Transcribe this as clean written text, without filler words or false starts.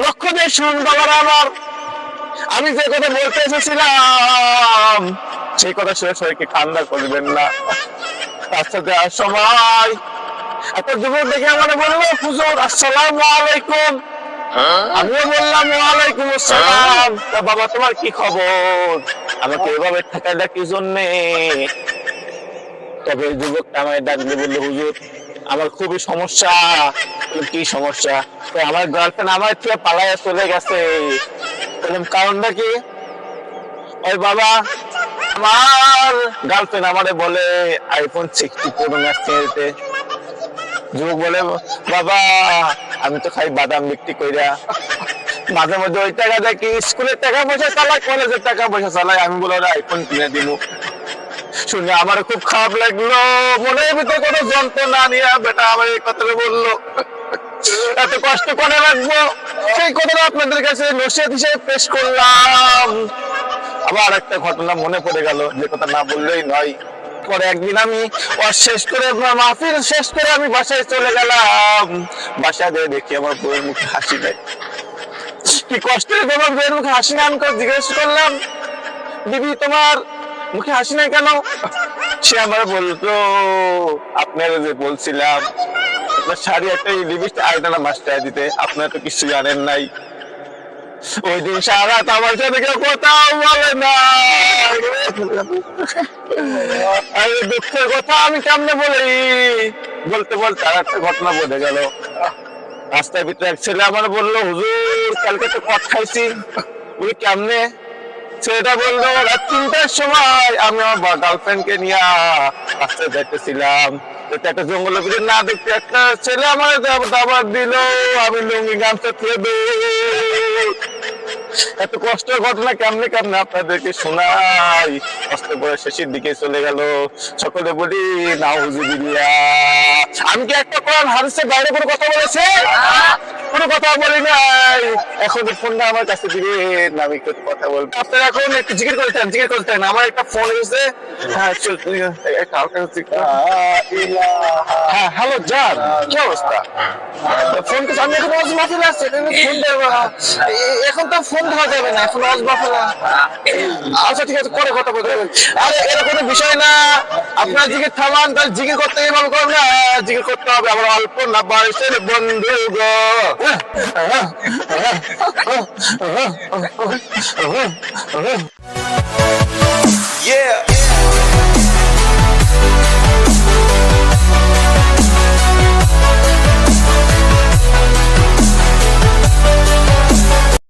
লক্ষ্য দিয়ে শুনুন বাবারা আমার, আমি যে কথা বলতে এসেছিলাম সেই কথা শুনে সবাইকে কান্না করবেন না। রাস্তা দেওয়ার সময় একটা যুবক দেখে আমার বললো, হুজুর আসসালামু আলাইকুম। আমিও বললাম ওয়ালাইকুম আসসালাম। তা বাবা তোমার কি খবর, আমাকে এভাবে ঠেকাইলা কি জন্যে? তবে যুবকটা আমায় ডাক দিয়ে বললো, হুজুর আমার খুবই সমস্যা। কি সমস্যা? আমার গার্লফ্রেন্ড আমার থেকে পালাইয়া চলে গেছে। বললাম কারণটা কি? ওই বাবা আমার গার্লফ্রেন্ড আমারে বলে আইফোন 60 প্রো ম্যাক্স কিনতে। যুবক বলে, বাবা আমি তো খাই বাদাম বিক্রি কইরা, মাঝে মধ্যে ওই টাকা দেখি স্কুলের টাকা পয়সা চালাই, কলেজের টাকা পয়সা চালাই, আমি বলে আইফোন কিনে দিব। শুনে আমার খুব খারাপ লাগলো, মনের ভিতরে কোনো যন্ত্রণা নিয়ে বেটা আমার এই কথাটা বললো। এত কষ্ট করে রাখবো, সেই কথাটা আপনাদের কাছে নসিহত হিসেবে পেশ করলাম। আবার একটা ঘটনা মনে পড়ে গেল, যে কথা না বললেই নয়। পরে একদিন আমি শেষ করে মাহফিল শেষ করে আমি বাসায় চলে গেলাম। বাসায় গিয়ে দেখি আমার বউয়ের মুখে হাসি নেই। কি কষ্টের তোমার বউয়ের মুখে হাসি নাই? আমি জিজ্ঞেস করলাম, দিদি তোমার মুখে হাসি নাই কেন? সে আমার বলতো, আপনার যে বলছিলাম আপনার শাড়ি একটা লিপস্টিক আইডানা মাস্টার দিতে, আপনার তো কিছু জানেন নাই। ওই দিন সারা আমার সাথে কেউ কোথাও বলে না। দুঃখের কথা আমি কেমনে বলি? বলতে বলতে আর একটা ঘটনা বলে গেল। রাস্তার ভিতরে এক ছেলে আমার বললো, হুজুর কালকে তো কট খাইছি। বলি কেমনে? ছেলেটা বললো, রাত 3টার সময় আমি আমার গার্লফ্রেন্ডকে নিয়ে রাস্তায় যাইতেছিলাম, একটা জঙ্গলের ভিতরে না দেখতে একটা ছেলে আমার দাবার দিল, আমি লুঙ্গি গামছা খেয়ে এত কষ্টের ঘটনা কেমনে কেমনে আপনাদেরকে শোনাই। কষ্ট করে শেষের দিকে চলে গেল। সকলে বলি নাউজুবিল্লাহ। আমি কি একটা কোরআন হাদিসের বাইরে কোনো কথা বলেছি? কোনো কথা বলি নাই। এখন ফোনটা আমার কাছে দিবেন, আমি একটু কথা বলবো। আপনারা এখন একটু জিজ্ঞেস করতেন আমার একটা ফোন এসেছে। হ্যাঁ হ্যাঁ হ্যালো জান, কি অবস্থা? ফোন তো আমি এখন ওয়াজ মাহফিল আসছে, ফোন দেবো এখন তো ফোন ধরা যাবে না, এখন ওয়াজ মাহফিল। আচ্ছা ঠিক আছে, পরে কথা বলতে হবে। আরে এর কোনো বিষয় না, আপনার জিজ্ঞেস থামান, তাহলে জিজ্ঞেস করতে এভাবে করবেন না, জিজ্ঞেস করতে হবে আমার অল্প না বয়সের বন্ধু গো।